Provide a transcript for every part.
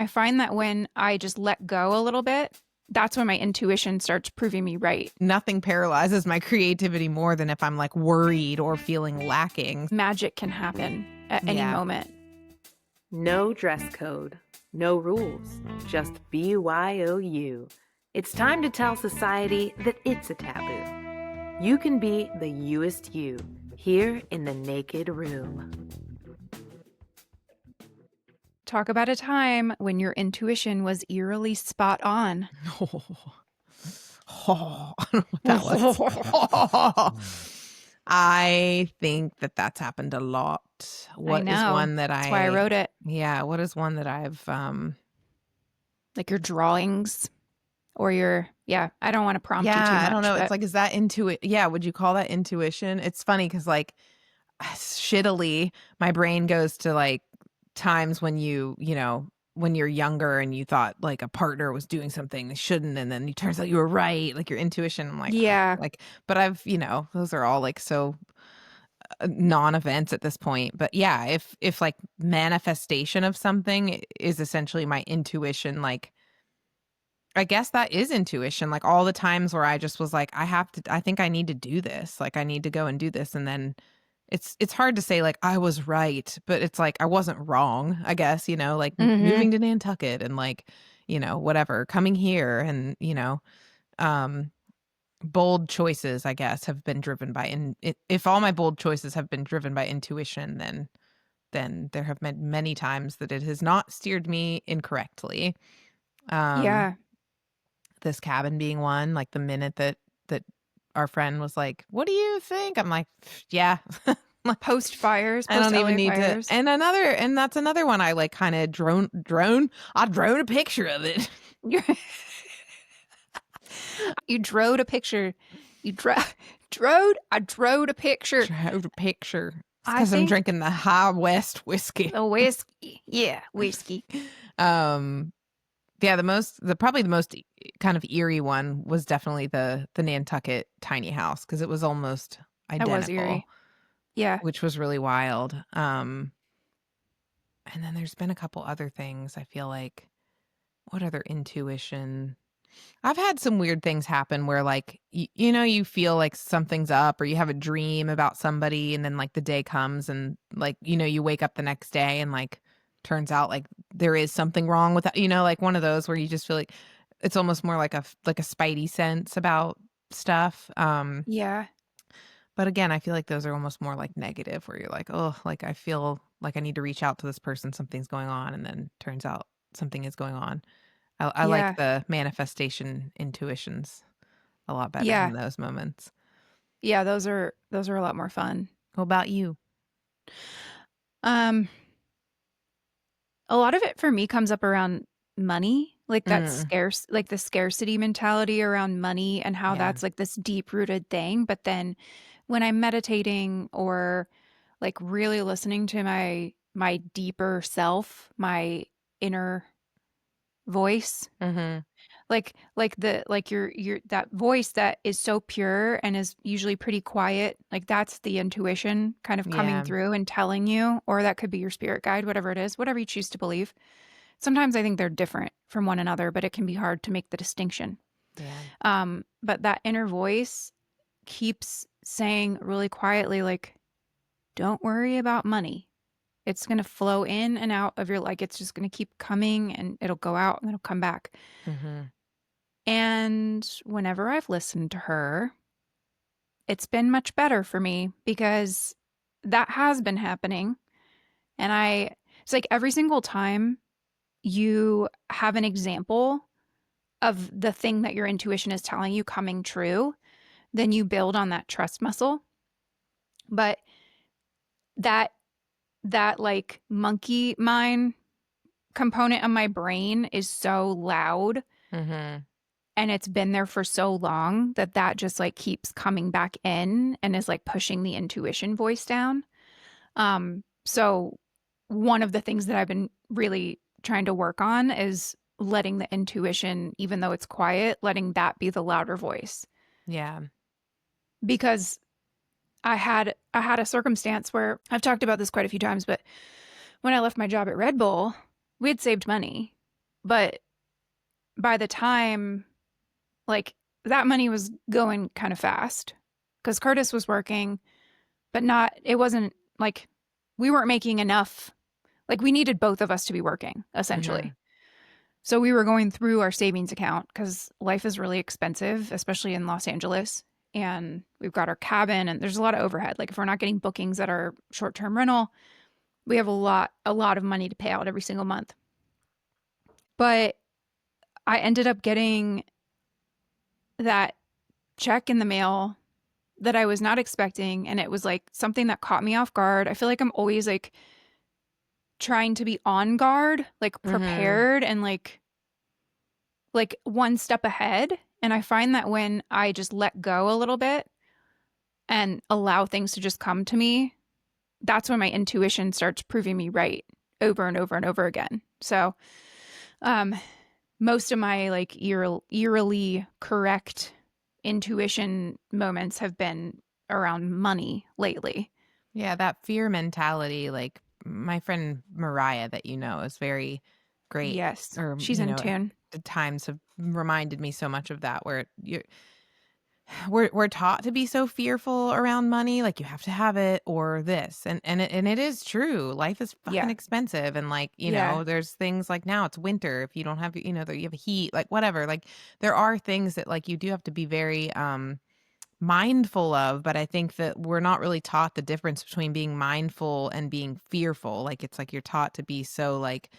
I find that when I just let go a little bit, that's when my intuition starts proving me right. Nothing paralyzes my creativity more than if I'm like worried or feeling lacking. Magic can happen at any Yeah. moment. No dress code, no rules, just BYOU. It's time to tell society that it's a taboo. You can be the youest you here in the Naked Room. Talk about a time when your intuition was eerily spot on. Oh, I don't know what that was. I think that that's happened a lot. What is one that That's why I wrote it. Yeah, what is one that I've Like your drawings or your, I don't want to prompt you too much. I don't know. But It's like, is that Yeah, would you call that intuition? It's funny because like shittily, my brain goes to like times when when you're younger and you thought like a partner was doing something they shouldn't, and then it turns out you were right, like your intuition. I'm like, yeah, like, but I've, those are all like so non-events at this point. But yeah, if like manifestation of something is essentially my intuition, like I guess that is intuition. Like all the times where I just was like, I think I need to do this. Like I need to go and do this. And then it's hard to say like I was right, but it's like I wasn't wrong, I guess, like moving to Nantucket and like, whatever, coming here and, bold choices, I guess, have been driven by if all my bold choices have been driven by intuition, then there have been many times that it has not steered me incorrectly. yeah. This cabin being one, like the minute that our friend was like, "What do you think?" I'm like, "Yeah." Post fires, I don't even LA need fires. to. And that's another one I like kind of drone. I drone a picture of it. You drove a picture. I drove a picture. Drove a picture. Because I'm drinking the High West whiskey. The whiskey. Yeah, whiskey. Yeah, probably the most kind of eerie one was definitely the Nantucket tiny house, because it was almost identical. That was eerie. Yeah. Which was really wild. And then there's been a couple other things, I feel like. What other intuition? I've had some weird things happen where like, you feel like something's up, or you have a dream about somebody, and then like the day comes and like, you wake up the next day and like turns out like there is something wrong with that, like one of those where you just feel like it's almost more like a spidey sense about stuff. Yeah. But again, I feel like those are almost more like negative, where you're like, oh, like I feel like I need to reach out to this person, something's going on, and then turns out something is going on. I like the manifestation intuitions a lot better than those moments. Yeah, those are a lot more fun. What about you? A lot of it for me comes up around money, like that's scarce, like the scarcity mentality around money and how that's like this deep rooted thing. But then when I'm meditating or like really listening to my deeper self, my inner voice, like your that voice that is so pure and is usually pretty quiet, like that's the intuition kind of coming through and telling you, or that could be your spirit guide, whatever it is, whatever you choose to believe. Sometimes I think they're different from one another, but it can be hard to make the distinction. But that inner voice keeps saying really quietly, like, don't worry about money. It's going to flow in and out of your, like, it's just going to keep coming and it'll go out and it'll come back. And whenever I've listened to her, it's been much better for me, because that has been happening. And it's like every single time you have an example of the thing that your intuition is telling you coming true, then you build on that trust muscle. But that like monkey mind component of my brain is so loud, and it's been there for so long that just like keeps coming back in and is like pushing the intuition voice down. So one of the things that I've been really trying to work on is letting the intuition, even though it's quiet, letting that be the louder voice. Yeah. Because I had a circumstance where I've talked about this quite a few times, but when I left my job at Red Bull, we had saved money But by the time, like, that money was going kind of fast because Curtis was working, but it wasn't like we weren't making enough. Like, we needed both of us to be working, Mhm. essentially. So we were going through our savings account because life is really expensive, especially in Los Angeles. And we've got our cabin, and there's a lot of overhead. Like, if we're not getting bookings at our short-term rental, we have a lot of money to pay out every single month. But I ended up getting that check in the mail that I was not expecting, and it was like something that caught me off guard. I feel like I'm always like trying to be on guard, like Mhm. prepared and like one step ahead. And I find that when I just let go a little bit and allow things to just come to me, that's when my intuition starts proving me right over and over and over again. So, um, most of my like eerily correct intuition moments have been around money lately. Yeah, that fear mentality, like my friend Mariah that you know is very great, Yes, or she's in at tune. the times have reminded me so much of that where we're taught to be so fearful around money, like you have to have it or this. And it is true. Life is fucking Yeah. expensive, and like, Yeah. there's things like now it's winter, if you don't have, you have heat, like whatever. Like there are things that like you do have to be very mindful of, but I think that we're not really taught the difference between being mindful and being fearful. Like it's like you're taught to be so like,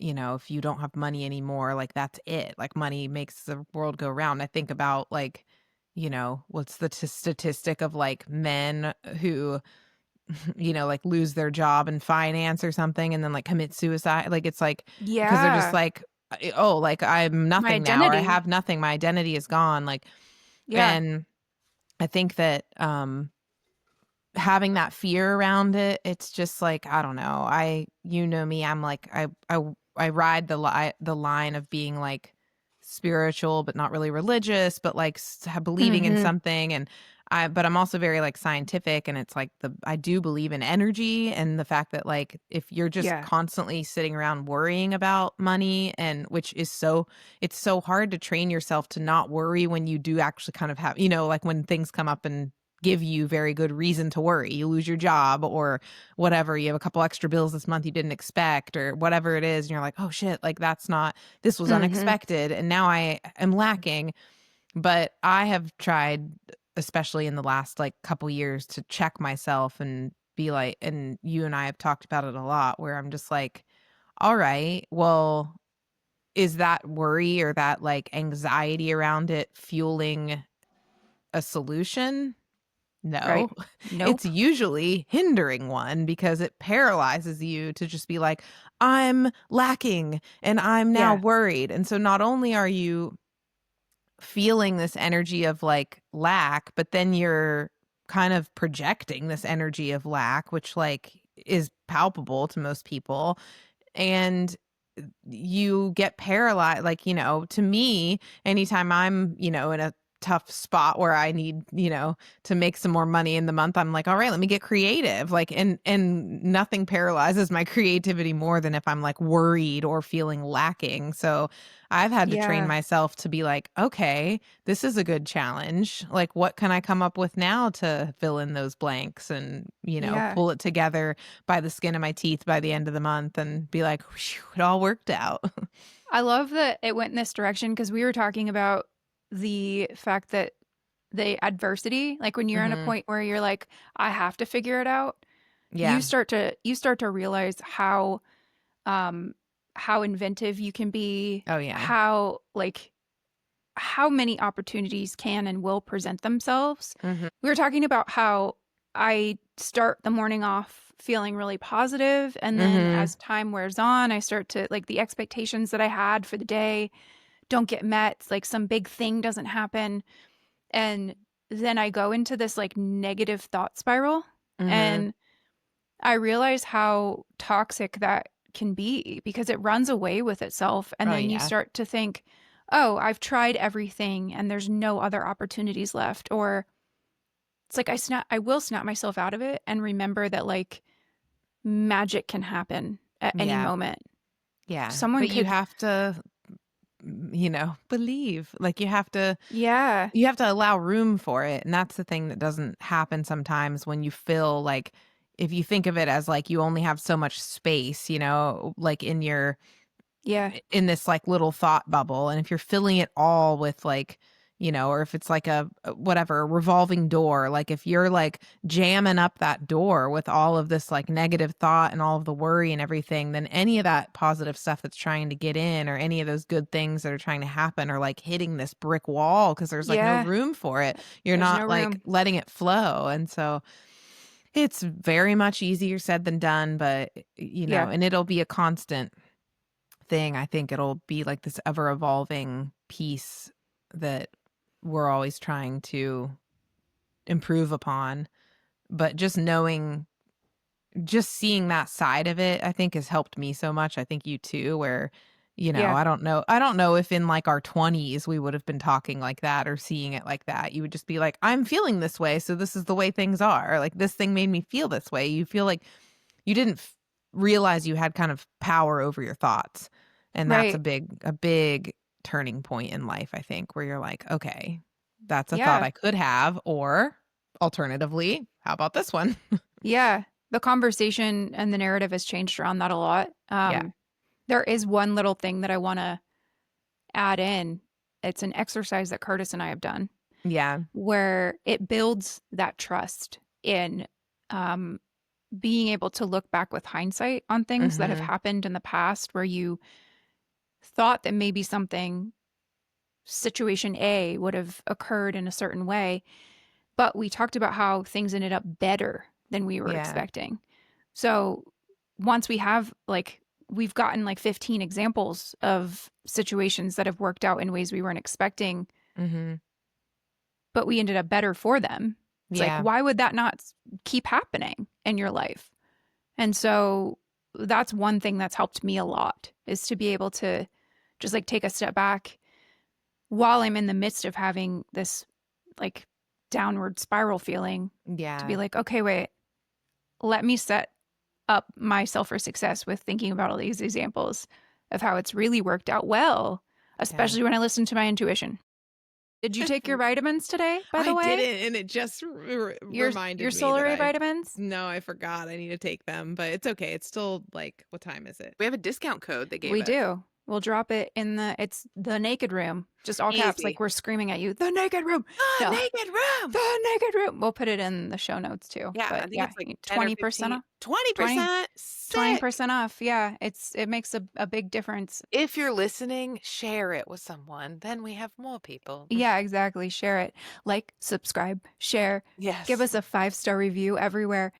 if you don't have money anymore, like that's it. Like money makes the world go round. I think about like, what's the statistic of like men who, like lose their job in finance or something and then like commit suicide. Like it's like because they're just Yeah. like, oh, like I'm My nothing now, or I identity. have nothing. My identity is gone. Like, Yeah. and I think that having that fear around it, it's just like, I don't know. You know me, I'm like, I ride the line of being like spiritual, but not really religious, but like believing in Mm-hmm. something. But I'm also very like scientific. And it's like I do believe in energy and the fact that like, if you're just Yeah. constantly sitting around worrying about money, and which is it's so hard to train yourself to not worry when you do actually kind of have, like when things come up and give you very good reason to worry. You lose your job or whatever, you have a couple extra bills this month you didn't expect or whatever it is, and you're like, "Oh shit, like this was Mm-hmm. unexpected and now I am lacking." But I have tried, especially in the last like couple years, to check myself and be like, and you and I have talked about it a lot, where I'm just like, "All right, well, is that worry or that like anxiety around it fueling a solution? Right. No, it's Nope. usually hindering one because it paralyzes you to just be like, I'm lacking and I'm now Yeah. worried." And so not only are you feeling this energy of like lack, but then you're kind of projecting this energy of lack, which like is palpable to most people. And you get paralyzed, like, to me, anytime I'm, in a tough spot where I need, to make some more money in the month, I'm like, all right, let me get creative. Like, and nothing paralyzes my creativity more than if I'm like worried or feeling lacking. So I've had to train Yeah. myself to be like, okay, this is a good challenge. Like, what can I come up with now to fill in those blanks and, Yeah. pull it together by the skin of my teeth by the end of the month and be like, "Whew, it all worked out." I love that it went in this direction because we were talking about the fact that the adversity, like when you're in a Mhm. point where you're like, I have to figure it out, Yeah. you start to realize um how inventive you can be, Oh, yeah. how many opportunities can and will present themselves. Mhm. We were talking about how I start the morning off feeling really positive, and then Mhm. as time wears on, I start to like the expectations that I had for the day don't get met. It's like some big thing doesn't happen, and then I go into this like negative thought spiral, Mhm. and I realize how toxic that can be because it runs away with itself. And Oh, then you yeah. start to think, oh, I've tried everything and there's no other opportunities left. Or it's like I will snap myself out of it and remember that like magic can happen at any Yeah. moment. Yeah. someone But you could have to, believe. Like yeah, you have to allow room for it. And that's the thing that doesn't happen sometimes when you feel like if you think of it as like you only have so much space, like yeah, in this like little thought bubble. And if you're filling it all with like, or if it's like whatever, a revolving door, like if you're like jamming up that door with all of this like negative thought and all of the worry and everything, then any of that positive stuff that's trying to get in or any of those good things that are trying to happen are like hitting this brick wall because there's like no yeah, room for it. You're there's no not like room. letting it flow. And so it's very much easier said than done, but Yeah, and it'll be a constant thing. I think it'll be like this ever evolving piece that we're always trying to improve upon. But just seeing that side of it, I think has helped me so much. I think you too, where, yeah, I don't know if in like our 20s we would have been talking like that or seeing it like that. You would just be like, I'm feeling this way. So this is the way things are. Like this thing made me feel this way. You feel like you didn't realize you had kind of power over your thoughts. And that's right. a big turning point in life, I think, where you're like, okay, that's a thought Yeah, I could have, or alternatively, how about this one? yeah. The conversation and the narrative has changed around that a lot. Yeah. There is one little thing that I want to add in. It's an exercise that Curtis and I have done Yeah. where it builds that trust in um, being able to look back with hindsight on things that have Mhm. happened in the past where you thought that maybe situation A would have occurred in a certain way, but we talked about how things ended up better than we were Yeah. expecting. So once we've gotten like 15 examples of situations that have worked out in ways we weren't expecting, Mhm. but we ended up better for them. It's like, Yeah. why would that not keep happening in your life? And so that's one thing that's helped me a lot is to be able to just like take a step back while I'm in the midst of having this like downward spiral feeling to be Yeah. like, okay, wait, let me set up myself for success with thinking about all these examples of how it's really worked out well, Yeah. especially when I listen to my intuition. Did you take your vitamins today, by I the did way? it and it just Your reminded me that Solar A vitamins? no, I forgot I need to take them, but it's okay. It's still like, what time is it? We have a discount code they gave We us. do. We'll drop it it's the naked room. Just all caps, like Easy. we're screaming at you. The naked room. Ah, No, naked room. the naked room. We'll put it in the show notes too. Yeah, But I think yeah, it's like 10 or 20% 15, off. 20 20%. Sick. 20% off. Yeah, it makes a big difference. If you're listening, share it with someone. Then we have more people. Yeah, exactly. Share it. Like, subscribe, share. Give Yes. us a 5-star review everywhere.